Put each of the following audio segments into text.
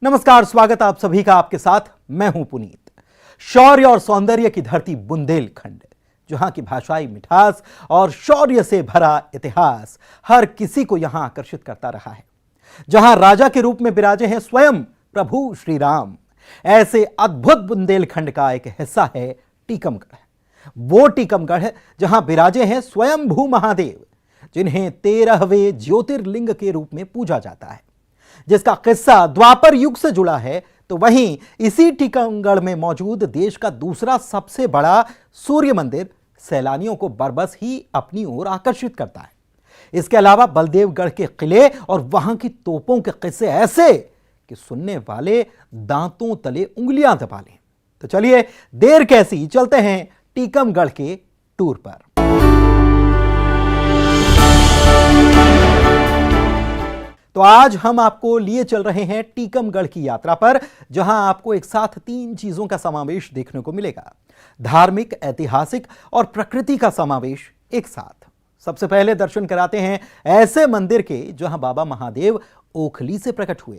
नमस्कार, स्वागत आप सभी का आपके साथ। मैं हूं पुनीत। शौर्य और सौंदर्य की धरती बुंदेलखंड, जहां की भाषाई मिठास और शौर्य से भरा इतिहास हर किसी को यहां आकर्षित करता रहा है। जहां राजा के रूप में विराजे हैं स्वयं प्रभु श्री राम, ऐसे अद्भुत बुंदेलखंड का एक हिस्सा है टीकमगढ़। वो टीकमगढ़ जहां विराजे हैं स्वयंभू महादेव, जिन्हें 13वें ज्योतिर्लिंग के रूप में पूजा जाता है, जिसका किस्सा द्वापर युग से जुड़ा है। तो वहीं इसी टीकमगढ़ में मौजूद देश का दूसरा सबसे बड़ा सूर्य मंदिर सैलानियों को बरबस ही अपनी ओर आकर्षित करता है। इसके अलावा बलदेवगढ़ के किले और वहां की तोपों के किस्से ऐसे कि सुनने वाले दांतों तले उंगलियां दबा लें। तो चलिए देर कैसी, चलते हैं टीकमगढ़ के टूर पर। तो आज हम आपको लिए चल रहे हैं टीकमगढ़ की यात्रा पर, जहां आपको एक साथ 3 चीजों का समावेश देखने को मिलेगा। धार्मिक, ऐतिहासिक और प्रकृति का समावेश एक साथ। सबसे पहले दर्शन कराते हैं ऐसे मंदिर के जहां बाबा महादेव ओखली से प्रकट हुए,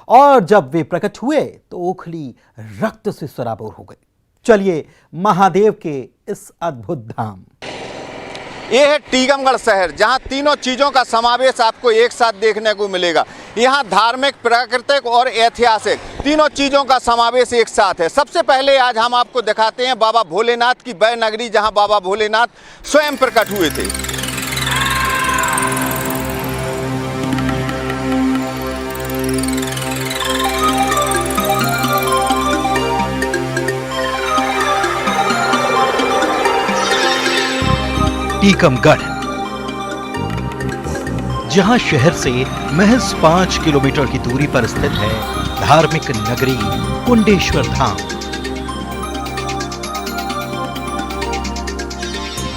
और जब वे प्रकट हुए तो ओखली रक्त से सराबोर हो गई। चलिए महादेव के इस अद्भुत धाम। ये है टीकमगढ़ शहर, जहाँ तीनों चीज़ों का समावेश आपको एक साथ देखने को मिलेगा। यहाँ धार्मिक, प्राकृतिक और ऐतिहासिक तीनों चीज़ों का समावेश एक साथ है। सबसे पहले आज हम आपको दिखाते हैं बाबा भोलेनाथ की वह नगरी, जहाँ बाबा भोलेनाथ स्वयं प्रकट हुए थे। टीकमगढ़, जहां शहर से महज 5 किलोमीटर की दूरी पर स्थित है धार्मिक नगरी कुंडेश्वर धाम।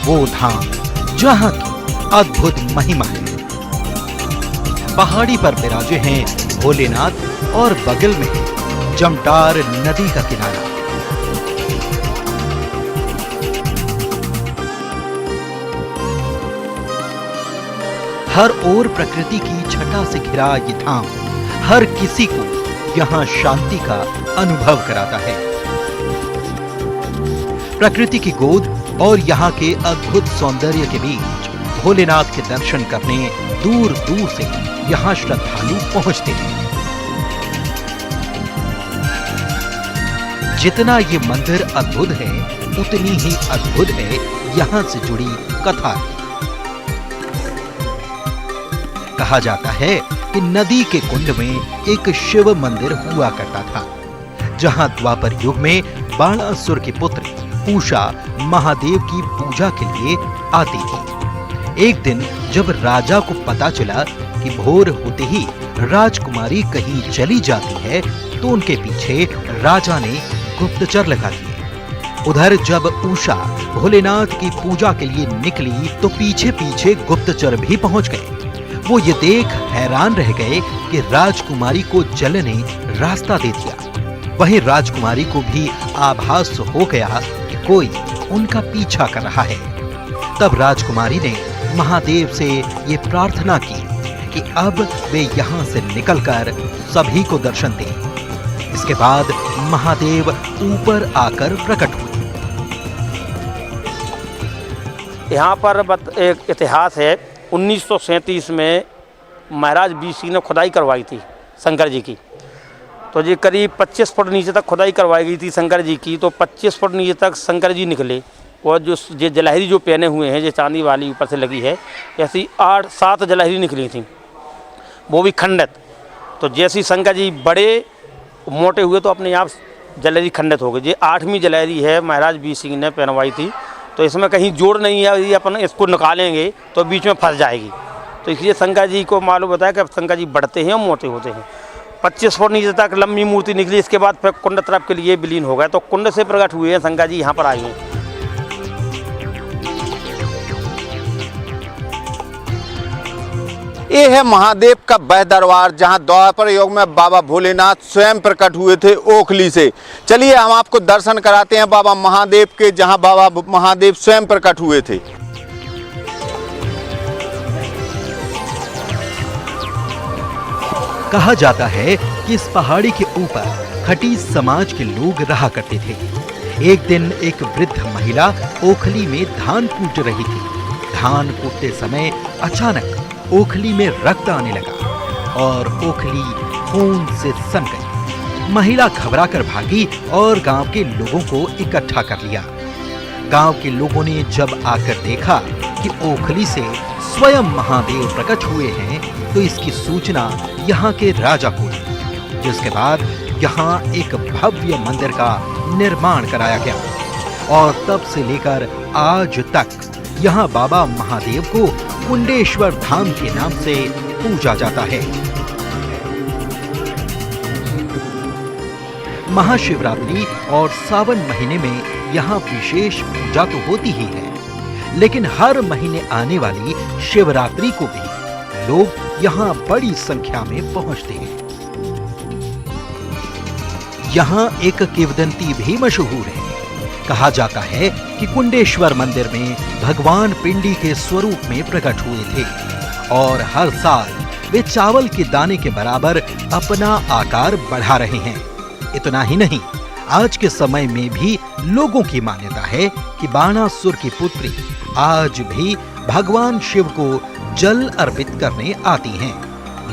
वो धाम जहां की अद्भुत महिमा है। पहाड़ी पर विराजे हैं भोलेनाथ और बगल में है जमटार नदी का किनारा। हर ओर प्रकृति की छटा से घिरा ये धाम हर किसी को यहाँ शांति का अनुभव कराता है। प्रकृति की गोद और यहाँ के अद्भुत सौंदर्य के बीच भोलेनाथ के दर्शन करने दूर दूर से यहाँ श्रद्धालु पहुंचते हैं। जितना ये मंदिर अद्भुत है, उतनी ही अद्भुत है यहाँ से जुड़ी कथा। कहा जाता है कि नदी के कुंड में एक शिव मंदिर हुआ करता था, जहां द्वापर युग में बाणासुर के पुत्र उषा महादेव की पूजा के लिए आती थी। एक दिन जब राजा को पता चला कि भोर होते ही राजकुमारी कहीं चली जाती है, तो उनके पीछे राजा ने गुप्तचर लगा दिए। उधर जब उषा भोलेनाथ की पूजा के लिए निकली, तो पीछे पीछे गुप्तचर भी पहुंच गए। वो ये देख हैरान रह गए कि राजकुमारी को जल ने रास्ता दे दिया। वहीं राजकुमारी को भी आभास हो गया कि कोई उनका पीछा कर रहा है। तब राजकुमारी ने महादेव से ये प्रार्थना की कि अब वे यहाँ से निकलकर सभी को दर्शन दें। इसके बाद महादेव ऊपर आकर प्रकट हुए। यहाँ पर एक इतिहास है। 1937 में महाराज बीर सिंह ने खुदाई करवाई थी शंकर जी की। तो ये करीब 25 फुट नीचे तक खुदाई करवाई गई थी शंकर जी की। तो 25 फुट नीचे तक शंकर जी निकले, और जो ये जलहरी जो पहने हुए हैं, ये चांदी वाली ऊपर से लगी है, ऐसी 8-7 जलहरी निकली थी, वो भी खंडित। तो जैसे शंकर जी बड़े मोटे हुए तो अपने आप जलहरी खंडित हो गई। ये 8वीं जलहरी है, महाराज बीर सिंह ने पहनवाई थी। तो इसमें कहीं जोड़ नहीं है, यदि अपन इसको निकालेंगे तो बीच में फंस जाएगी। तो इसलिए शंकर जी को मालूम होता है कि शंकर जी बढ़ते हैं और मोटे होते हैं। 25 फुट नीचे तक लंबी मूर्ति निकली। इसके बाद फिर कुंड तरफ के लिए विलीन हो गए। तो कुंड से प्रकट हुए हैं शंकर जी, यहाँ पर आए हैं। ये है महादेव का वह दरबार, जहां द्वापर युग में बाबा भोलेनाथ स्वयं प्रकट हुए थे ओखली से। चलिए हम आपको दर्शन कराते हैं बाबा महादेव के, जहां बाबा महादेव स्वयं प्रकट हुए थे। कहा जाता है कि इस पहाड़ी के ऊपर खटीज समाज के लोग रहा करते थे। एक दिन एक वृद्ध महिला ओखली में धान कूट रही थी। धान कूटते समय अचानक ओखली में रक्त आने लगा और ओखली खून से सन गई। महिला घबराकर भागी और गांव के लोगों को इकट्ठा कर लिया। गांव के लोगों ने जब आकर देखा कि ओखली से स्वयं महादेव प्रकट हुए हैं, तो इसकी सूचना यहाँ के राजा को दी, जिसके बाद यहाँ एक भव्य मंदिर का निर्माण कराया गया और तब से लेकर आज तक यहाँ बाबा महादेव को कुंडेश्वर धाम के नाम से पूजा जाता है। महाशिवरात्रि और सावन महीने में यहाँ विशेष पूजा तो होती ही है, लेकिन हर महीने आने वाली शिवरात्रि को भी लोग यहाँ बड़ी संख्या में पहुंचते हैं। यहाँ एक किंवदंती भी मशहूर है। कहा जाता है कि कुंडेश्वर मंदिर में भगवान पिंडी के स्वरूप में प्रकट हुए थे और हर साल वे चावल के दाने के बराबर अपना आकार बढ़ा रहे हैं। इतना ही नहीं, आज के समय में भी लोगों की मान्यता है कि बाणासुर की पुत्री आज भी भगवान शिव को जल अर्पित करने आती हैं,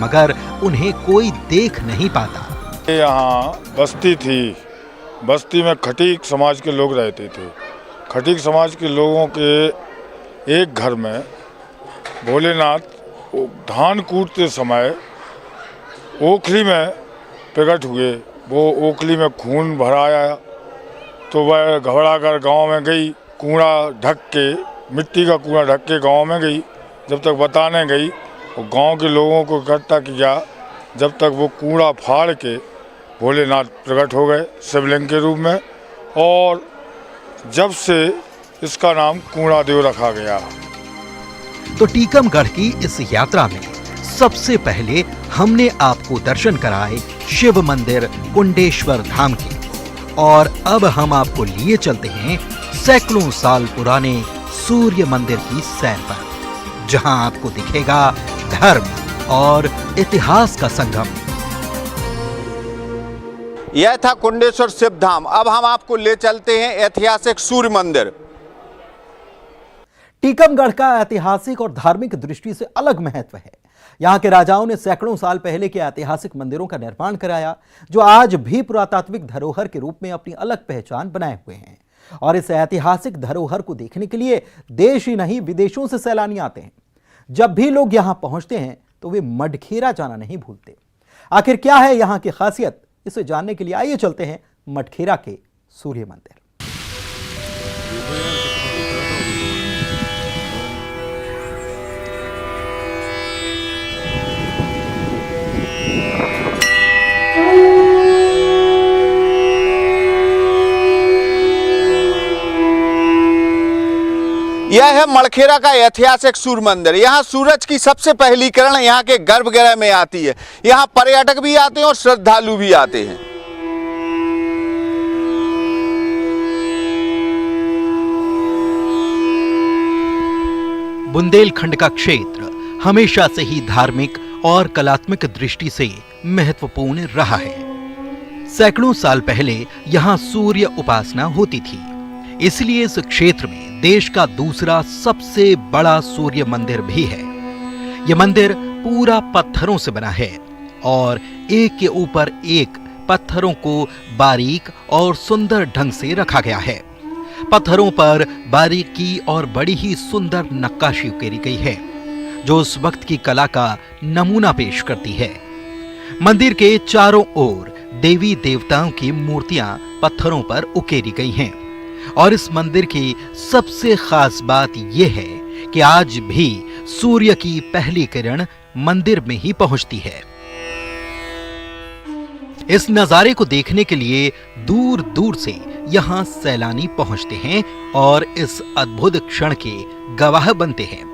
मगर उन्हें कोई देख नहीं पाता। यहाँ बस्ती थी, बस्ती में खटीक समाज के लोग रहते थे। खटीक समाज के लोगों के एक घर में भोलेनाथ धान कूटते समय ओखली में प्रकट हुए। वो ओखली में खून भराया तो वह घबरा कर गाँव में गई, कूड़ा ढक के, मिट्टी का कूड़ा ढक के गाँव में गई। जब तक बताने गई और गांव के लोगों को इकट्ठा किया, जब तक वो कूड़ा फाड़ के भोलेनाथ प्रकट हो गए शिवलिंग के रूप में, और जब से इसका नाम कूड़ा देव रखा गया। तो टीकमगढ़ की इस यात्रा में सबसे पहले हमने आपको दर्शन कराए शिव मंदिर कुंडेश्वर धाम के, और अब हम आपको लिए चलते हैं सैकड़ों साल पुराने सूर्य मंदिर की सैर पर, जहां आपको दिखेगा धर्म और इतिहास का संगम। यह था कुंडेश्वर शिव धाम। अब हम आपको ले चलते हैं ऐतिहासिक सूर्य मंदिर। टीकमगढ़ का ऐतिहासिक और धार्मिक दृष्टि से अलग महत्व है। यहाँ के राजाओं ने सैकड़ों साल पहले के ऐतिहासिक मंदिरों का निर्माण कराया, जो आज भी पुरातात्विक धरोहर के रूप में अपनी अलग पहचान बनाए हुए हैं। और इस ऐतिहासिक धरोहर को देखने के लिए देश ही नहीं विदेशों से सैलानी आते हैं। जब भी लोग यहाँ पहुंचते हैं तो वे मडखेरा जाना नहीं भूलते। आखिर क्या है यहाँ की खासियत, इसे जानने के लिए आइए चलते हैं मडखेरा के सूर्य मंदिर। यह है मडखेरा का ऐतिहासिक सूर्य मंदिर। यहाँ सूरज की सबसे पहली किरण यहाँ के गर्भगृह में आती है। यहाँ पर्यटक भी आते हैं और श्रद्धालु भी आते हैं। बुंदेलखंड का क्षेत्र हमेशा से ही धार्मिक और कलात्मक दृष्टि से महत्वपूर्ण रहा है। सैकड़ों साल पहले यहाँ सूर्य उपासना होती थी, इसलिए इस क्षेत्र में देश का दूसरा सबसे बड़ा सूर्य मंदिर भी है। यह मंदिर पूरा पत्थरों से बना है और एक के ऊपर एक पत्थरों को बारीक और सुंदर ढंग से रखा गया है। पत्थरों पर बारीकी और बड़ी ही सुंदर नक्काशी उकेरी गई है, जो उस वक्त की कला का नमूना पेश करती है। मंदिर के चारों ओर देवी देवताओं की मूर्तियां पत्थरों पर उकेरी गई हैं, और इस मंदिर की सबसे खास बात यह है कि आज भी सूर्य की पहली किरण मंदिर में ही पहुंचती है। इस नजारे को देखने के लिए दूर दूर से यहाँ सैलानी पहुंचते हैं और इस अद्भुत क्षण के गवाह बनते हैं।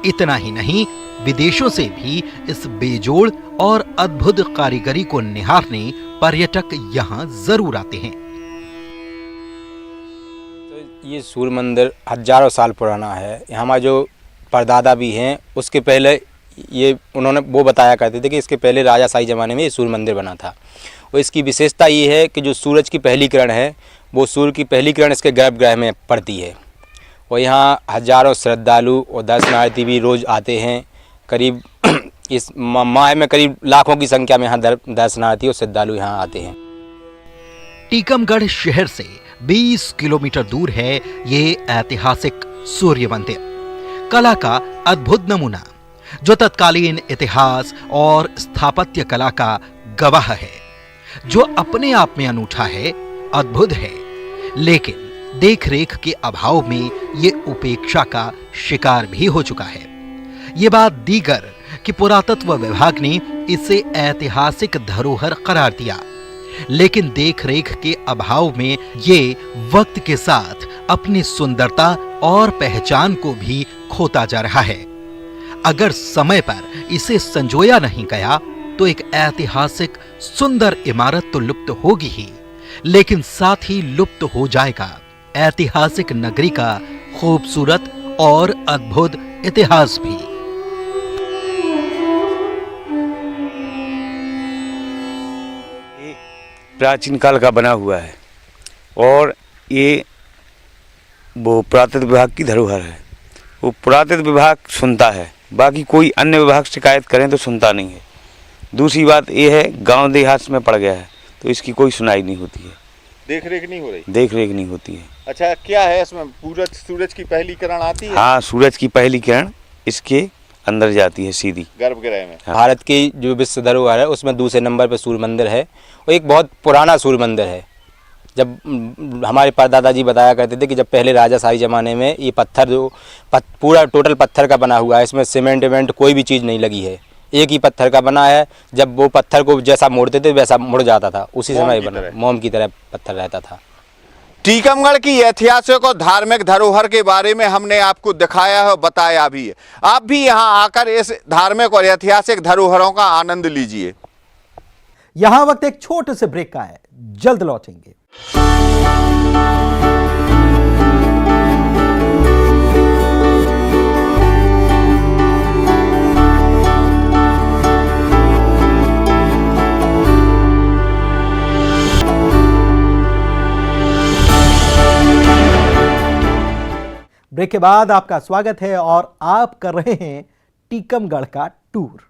इतना ही नहीं, विदेशों से भी इस बेजोड़ और अद्भुत कारीगरी को निहारने पर्यटक यहाँ जरूर आते हैं। तो ये सूर्य मंदिर हजारों साल पुराना है। हमारे जो परदादा भी हैं, उसके पहले ये उन्होंने वो बताया करते थे कि इसके पहले राजाशाही ज़माने में ये सूर्य मंदिर बना था। और इसकी विशेषता ये है कि जो सूरज की पहली किरण है वो सूर्य की पहली किरण इसके गर्भगृह में पड़ती है। और यहाँ हज़ारों श्रद्धालु और दर्शनार्थी भी रोज़ आते हैं। करीब इस माह में करीब लाखों की संख्या में यहाँ दर्शनार्थी और श्रद्धालु यहाँ आते हैं। टीकमगढ़ शहर से 20 किलोमीटर दूर है ये ऐतिहासिक सूर्य मंदिर, कला का अद्भुत नमूना जो तत्कालीन इतिहास और स्थापत्य कला का गवाह है, जो अपने आप में अनूठा है, अद्भुत है, लेकिन देखरेख के अभाव में ये उपेक्षा का शिकार भी हो चुका है। ये बात दीगर कि पुरातत्व विभाग ने इसे ऐतिहासिक धरोहर करार दिया, लेकिन देखरेख के अभाव में ये वक्त के साथ अपनी सुंदरता और पहचान को भी खोता जा रहा है। अगर समय पर इसे संजोया नहीं गया तो एक ऐतिहासिक सुंदर इमारत तो लुप्त होगी ही, लेकिन साथ ही लुप्त हो जाएगा ऐतिहासिक नगरी का खूबसूरत और अद्भुत इतिहास भी। प्राचीन काल का बना हुआ है और ये वो पुरातत्व विभाग की धरोहर है। वो पुरातत्व विभाग सुनता है, बाकी कोई अन्य विभाग शिकायत करें तो सुनता नहीं है। दूसरी बात ये है गांव देहात में पड़ गया है तो इसकी कोई सुनाई नहीं होती है, देख रेख नहीं हो रही। देख रेख नहीं होती है। अच्छा, क्या है इसमें? सूरज की पहली किरण आती है? हाँ, सूरज की पहली किरण इसके अंदर जाती है सीधी गर्भगृह में। हाँ। भारत की जो विश्व धरोहर है उसमें दूसरे नंबर पर सूर्य मंदिर है और एक बहुत पुराना सूर्य मंदिर है। जब हमारे परदादा जी बताया करते थे कि जब पहले राजाशाही ज़माने में ये पत्थर जो पूरा टोटल पत्थर का बना हुआ है, इसमें सीमेंट वेमेंट कोई भी चीज़ नहीं लगी है, एक ही पत्थर का बना है। जब वो पत्थर को जैसा मोड़ते थे वैसा मुड़ जाता था, उसी समय बना मोम की तरह पत्थर रहता था। टीकमगढ़ की ऐतिहासिक और धार्मिक धरोहर के बारे में हमने आपको दिखाया है और बताया भी है। आप भी यहाँ आकर इस धार्मिक और ऐतिहासिक धरोहरों का आनंद लीजिए। यहां वक्त एक छोटे से ब्रेक का है, जल्द लौटेंगे। ब्रेक के बाद आपका स्वागत है और आप कर रहे हैं टीकमगढ़ का टूर।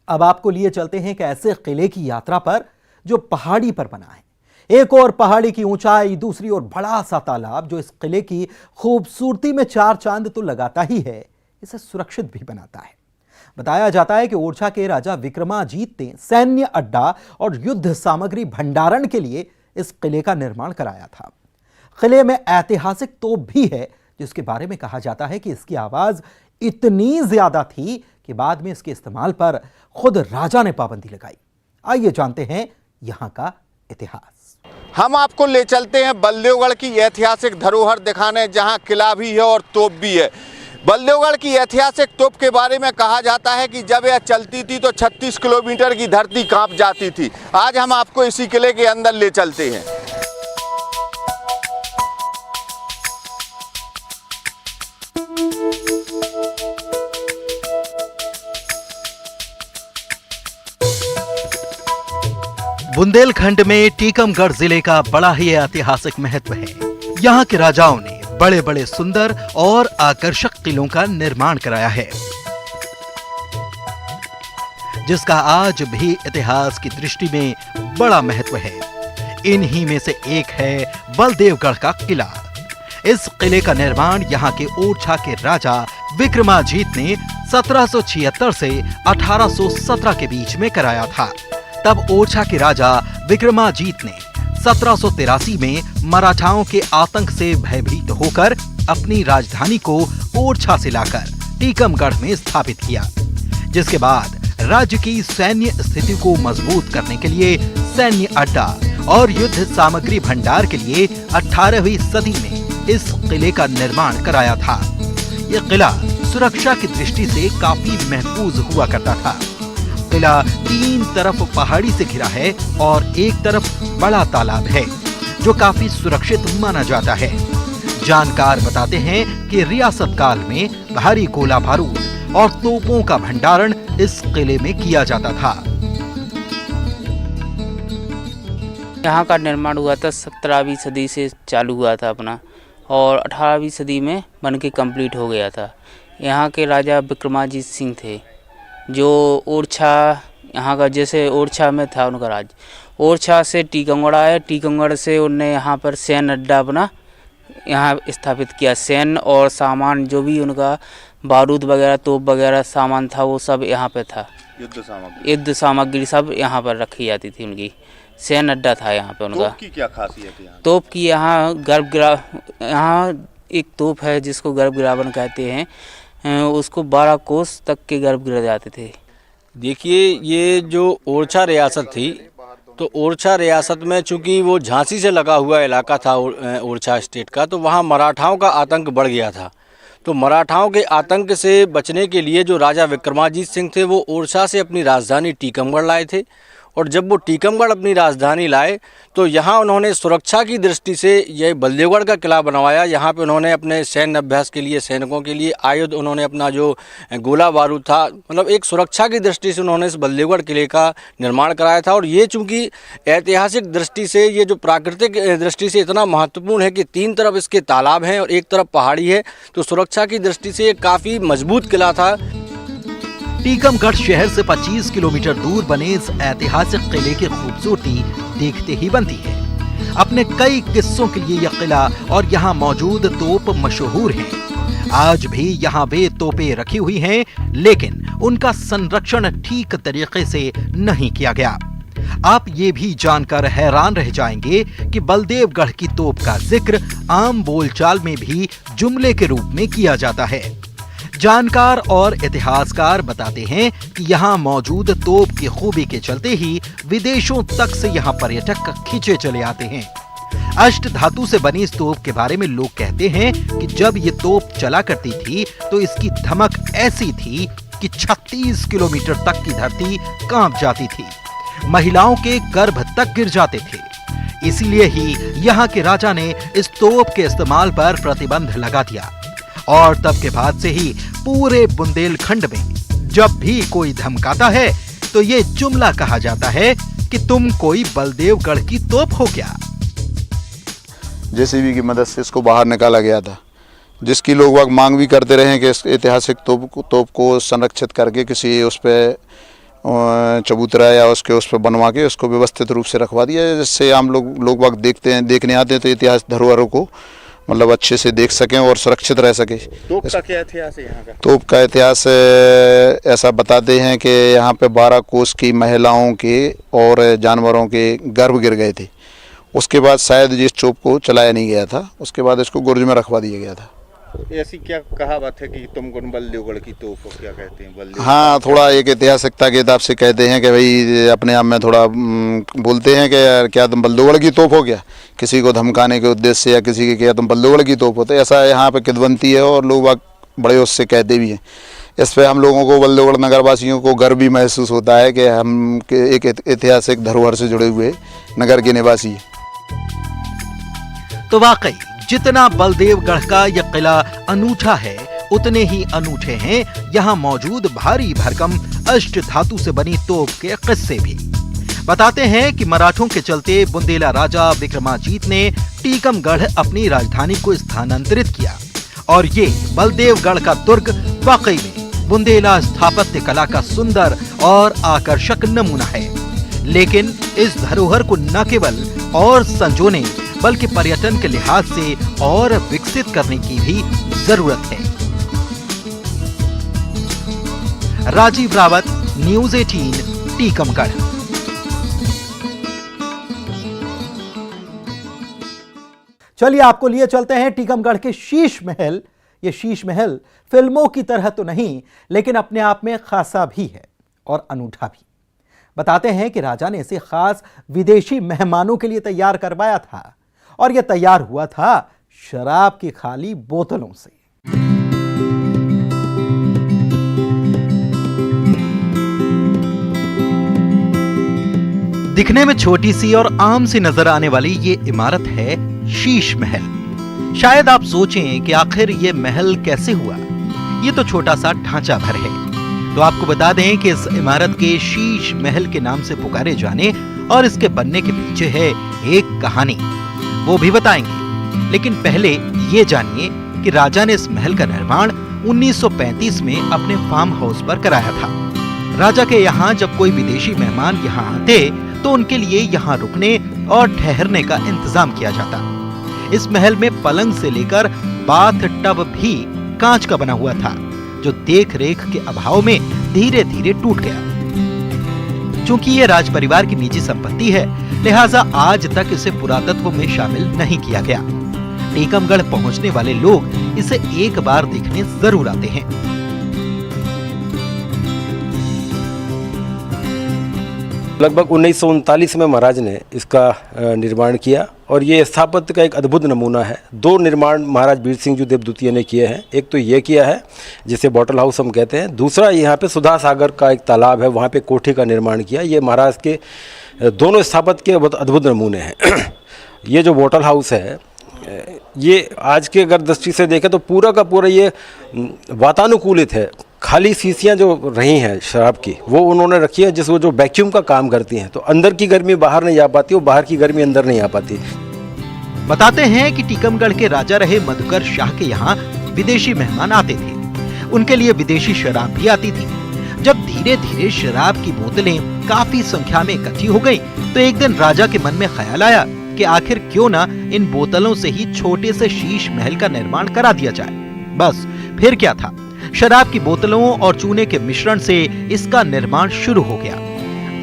अब आपको लिए चलते हैं कि ऐसे किले की यात्रा पर जो पहाड़ी पर बना है। एक और पहाड़ी की ऊंचाई, दूसरी ओर बड़ा सा तालाब जो इस किले की खूबसूरती में चार चांद तो लगाता ही है, इसे सुरक्षित भी बनाता है। बताया जाता है कि ओरछा के राजा विक्रमाजीत ने सैन्य अड्डा और युद्ध सामग्री भंडारण के लिए इस किले का निर्माण कराया था। किले में ऐतिहासिक तोप भी है जिसके बारे में कहा जाता है कि इसकी आवाज इतनी ज्यादा थी कि बाद में इसके इस्तेमाल पर खुद राजा ने पाबंदी लगाई। आइए जानते हैं यहां का इतिहास। हम आपको ले चलते हैं बलदेवगढ़ की ऐतिहासिक धरोहर दिखाने, जहां किला भी है और तोप भी है। बलदेवगढ़ की ऐतिहासिक तोप के बारे में कहा जाता है कि जब यह चलती थी तो 36 किलोमीटर की धरती कांप जाती थी। आज हम आपको इसी किले के अंदर ले चलते हैं। बुंदेलखंड में टीकमगढ़ जिले का बड़ा ही ऐतिहासिक महत्व है। यहाँ के राजाओं ने बड़े बड़े सुंदर और आकर्षक किलों का निर्माण कराया है, जिसका आज भी इतिहास की दृष्टि में बड़ा महत्व है। इन्हीं में से एक है बलदेवगढ़ का किला। इस किले का निर्माण यहाँ के ओरछा के राजा विक्रमाजीत ने 1776 से 1817 के बीच में कराया था। तब ओरछा के राजा विक्रमाजीत ने 1783 में मराठाओं के आतंक से भयभीत होकर अपनी राजधानी को ओरछा से लाकर टीकमगढ़ में स्थापित किया, जिसके बाद राज्य की सैन्य स्थिति को मजबूत करने के लिए सैन्य अड्डा और युद्ध सामग्री भंडार के लिए 18वीं सदी में इस किले का निर्माण कराया था। यह किला सुरक्षा की दृष्टि से काफी महफूज हुआ करता था। किला तीन तरफ पहाड़ी से घिरा है और एक तरफ बड़ा तालाब है जो काफी सुरक्षित माना जाता है। जानकार बताते हैं कि रियासत काल में भारी गोला बारूद और तोपों का भंडारण इस किले में किया जाता था। यहाँ का निर्माण हुआ था 17वीं सदी से चालू हुआ था अपना, और 18वीं सदी में बन के कंप्लीट हो गया था। यहाँ के राजा विक्रमाजीत सिंह थे, जो ओरछा, यहाँ का जैसे ओरछा में था उनका राज, ओरछा से टीकमगढ़ आए, टीकमगढ़ से उनने यहाँ पर सैन्य अड्डा अपना यहाँ स्थापित किया। सैन्य और सामान जो भी उनका बारूद वगैरह, तोप वगैरह सामान था, वो सब यहाँ पे था। युद्ध सामग्री सब यहाँ पर रखी जाती थी। उनकी सैन्य अड्डा था यहाँ पे उनका। तोप की क्या खासियत है यहाँ? तोप की यहाँ यहाँ एक तोप है जिसको गर्भगृह कहते हैं, उसको 12 कोस तक के गर्भगृह जाते थे। देखिए, ये जो ओरछा रियासत थी, तो ओरछा रियासत में चूंकि वो झांसी से लगा हुआ इलाका था ओरछा स्टेट का, तो वहाँ मराठाओं का आतंक बढ़ गया था। तो मराठाओं के आतंक से बचने के लिए जो राजा विक्रमाजीत सिंह थे, वो ओरछा से अपनी राजधानी टीकमगढ़ लाए थे। और जब वो टीकमगढ़ अपनी राजधानी लाए, तो यहाँ उन्होंने सुरक्षा की दृष्टि से ये बलदेवगढ़ का किला बनवाया। यहाँ पे उन्होंने अपने सैन्य अभ्यास के लिए, सैनिकों के लिए आयुध, उन्होंने अपना जो गोला बारूद था, मतलब एक सुरक्षा की दृष्टि से उन्होंने इस बलदेवगढ़ किले का निर्माण कराया था। और ये चूँकि ऐतिहासिक दृष्टि से, ये जो प्राकृतिक दृष्टि से इतना महत्वपूर्ण है कि 3 तरफ इसके तालाब हैं और एक तरफ पहाड़ी है, तो सुरक्षा की दृष्टि से ये काफ़ी मजबूत किला था। टीकमगढ़ शहर से 25 किलोमीटर दूर बने इस ऐतिहासिक किले की खूबसूरती देखते ही बनती है। अपने कई किस्सों के लिए यह किला और यहाँ मौजूद तोप मशहूर हैं। आज भी यहाँ वे तोपें रखी हुई हैं, लेकिन उनका संरक्षण ठीक तरीके से नहीं किया गया। आप ये भी जानकर हैरान रह जाएंगे कि बलदेवगढ़ की तोप का जिक्र आम बोलचाल में भी जुमले के रूप में किया जाता है। जानकार और इतिहासकार बताते हैं कि यहाँ मौजूद तोप की खूबी के चलते ही विदेशों तक से यहाँ पर्यटक खींचे चले आते हैं। अष्ट धातु से बनी इस तोप के बारे में लोग कहते हैं कि जब ये तोप चला करती थी तो इसकी धमक ऐसी थी कि 36 किलोमीटर तक की धरती कांप जाती थी, महिलाओं के गर्भ तक गिर जाते थे। इसीलिए ही यहाँ के राजा ने इस तोप के इस्तेमाल पर प्रतिबंध लगा दिया और तब के बाद से ही पूरे बुंदेलखंड में जब भी कोई धमकाता है तो ये जुमला कहा जाता है कि तुम कोई बलदेवगढ़ की तोप हो क्या। जेसीबी की मदद से इसको बाहर निकाला गया था, जिसकी लोग वक्त मांग भी करते रहे कि इस ऐतिहासिक तोप को संरक्षित करके किसी उस पर चबूतरा या उसके उस पर बनवा के उसको व्यवस्थित रूप से रखवा दिया, जिससे आम लोग वक्त देखने आते हैं तो इतिहास धरोहरों को मतलब अच्छे से देख सकें और सुरक्षित रह सके। तोप का क्या इतिहास है यहाँ का? तोप का इतिहास ऐसा बताते हैं कि यहाँ पे 12 कोस की महिलाओं के और जानवरों के गर्भ गिर गए थे। उसके बाद शायद जिस तोप को चलाया नहीं गया था, उसके बाद इसको गुर्ज में रखवा दिया गया था। ऐसी क्या कहावत है कि तुम बलदेवगढ़ की तोप हो, क्या कहते हैं बलदेव? हाँ, थोड़ा एक ऐतिहासिकता के हिसाब से कहते हैं कि भाई अपने आप में थोड़ा बोलते हैं कि यार क्या तुम बलदेवगढ़ की तोप हो क्या, किसी को धमकाने के उद्देश्य से, या किसी के क्या तुम बलदेवगढ़ की तोप हो। तो ऐसा यहाँ पे किदवंती है और लोग बड़े उससे कहते भी हैं। इस पर हम लोगों को, बलदेवगढ़ नगरवासियों को गर्व भी महसूस होता है कि हम एक ऐतिहासिक धरोहर से जुड़े हुए नगर के निवासी हैं। तो वाकई जितना बलदेवगढ़ का यह किला अनूठा है, उतने ही अनूठे हैं यहाँ मौजूद भारी भरकम अष्ट धातु से बनी तोप के किस्से भी। बताते हैं कि मराठों के चलते बुंदेला राजा विक्रमाजीत ने टीकमगढ़ अपनी राजधानी को स्थानांतरित किया और ये बलदेवगढ़ का दुर्ग वाकई में बुंदेला स्थापत्य कला का सुंदर और आकर्षक नमूना है। लेकिन इस धरोहर को न केवल और संजोने बल्कि पर्यटन के लिहाज से और विकसित करने की भी जरूरत है। राजीव रावत, न्यूज़ 18, टीकमगढ़। चलिए आपको लिए चलते हैं टीकमगढ़ के शीश महल। ये शीश महल फिल्मों की तरह तो नहीं, लेकिन अपने आप में खासा भी है और अनूठा भी। बताते हैं कि राजा ने इसे खास विदेशी मेहमानों के लिए तैयार करवाया था और यह तैयार हुआ था शराब की खाली बोतलों से। दिखने में छोटी सी और आम सी नजर आने वाली ये इमारत है शीश महल। शायद आप सोचें कि आखिर ये महल कैसे हुआ। ये तो छोटा सा ढांचा घर है। तो आपको बता दें कि इस इमारत के शीश महल के नाम से पुकारे जाने और इसके बनने के पीछे है एक कहानी, वो भी बताएंगे। लेकिन पहले ये जानिए कि राजा ने इस महल का निर्माण 1935 में अपने फार्म हाउस पर कराया था। राजा के यहाँ जब कोई विदेशी मेहमान यहाँ आते तो उनके लिए यहाँ रुकने और ठहरने का इंतजाम किया जाता। इस महल में पलंग से लेकर बाथ टब भी कांच का बना हुआ था, जो देख रेख के अभाव में धीरे धीरे टूट गया। चूंकि ये राज परिवार की निजी संपत्ति है, लिहाजा आज तक इसे पुरातत्व में शामिल नहीं किया गया। टीकमगढ़ पहुंचने वाले लोग इसे एक बार देखने जरूर आते हैं। लगभग 1939 में महाराज ने इसका निर्माण किया और ये स्थापत्य का एक अद्भुत नमूना है। दो निर्माण महाराज वीर सिंह जी देवद्वितीय ने किए हैं। एक तो ये किया है जिसे बॉटल हाउस हम कहते हैं, दूसरा यहाँ पे सुधा सागर का एक तालाब है, वहाँ पे कोठी का निर्माण किया। ये महाराज के दोनों स्थापत्य के बहुत अद्भुत नमूने हैं। ये जो बॉटल हाउस है, ये आज के अगर दृष्टि से देखें तो पूरा का पूरा ये वातानुकूलित है। खाली शीशियाँ जो रही हैं शराब की, वो उन्होंने रखी है जिस वो जो वैक्यूम का काम करती हैं, तो अंदर की गर्मी बाहर नहीं आ पाती और बाहर की गर्मी अंदर नहीं आ पाती। बताते हैं कि टीकमगढ़ के राजा रहे मधुकर शाह के यहाँ विदेशी मेहमान आते थे। उनके लिए विदेशी शराब भी आती थी। जब धीरे धीरे शराब की बोतलें काफी संख्या में इकट्ठी हो गई, तो एक दिन राजा के मन में ख्याल आया कि आखिर क्यों ना इन बोतलों से ही छोटे से शीश महल का निर्माण करा दिया जाए। बस फिर क्या था, शराब की बोतलों और चूने के मिश्रण से इसका निर्माण शुरू हो गया।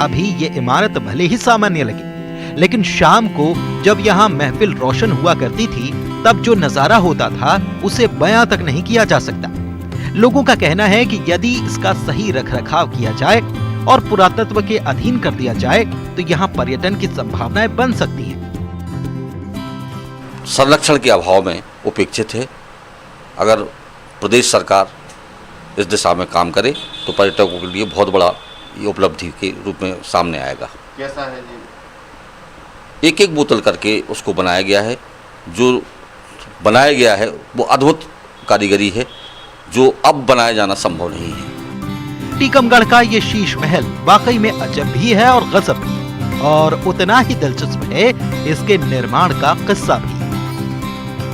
अभी ये इमारत भले ही सामान्य लगी, लेकिन शाम को जब यहाँ महफिल रोशन हुआ करती थी, तब जो नजारा होता था उसे बयां तक नहीं किया जा सकता। लोगों का कहना है कि यदि इसका सही रखरखाव किया जाए और पुरातत्व के अधीन कर दिया जाए तो यहाँ पर्यटन की संभावनाएं बन सकती हैं। संरक्षण के अभाव में उपेक्षित है। अगर प्रदेश सरकार इस दिशा में काम करे तो पर्यटकों के लिए बहुत बड़ा ये उपलब्धि के रूप में सामने आएगा। कैसा है जी? एक एक बोतल करके उसको बनाया गया है। जो बनाया गया है वो अद्भुत कारीगरी है, जो अब बनाया जाना संभव नहीं है। टीकमगढ़ का ये शीश महल वाकई में अजब भी है और गजब भी, और उतना ही दिलचस्प है इसके निर्माण का किस्सा भी।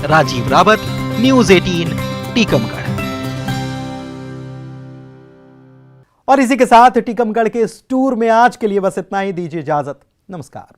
राजीव रावत, न्यूज़ 18, टीकमगढ़। और इसी के साथ टीकमगढ़ के इस टूर में आज के लिए बस इतना ही। दीजिए इजाजत, नमस्कार।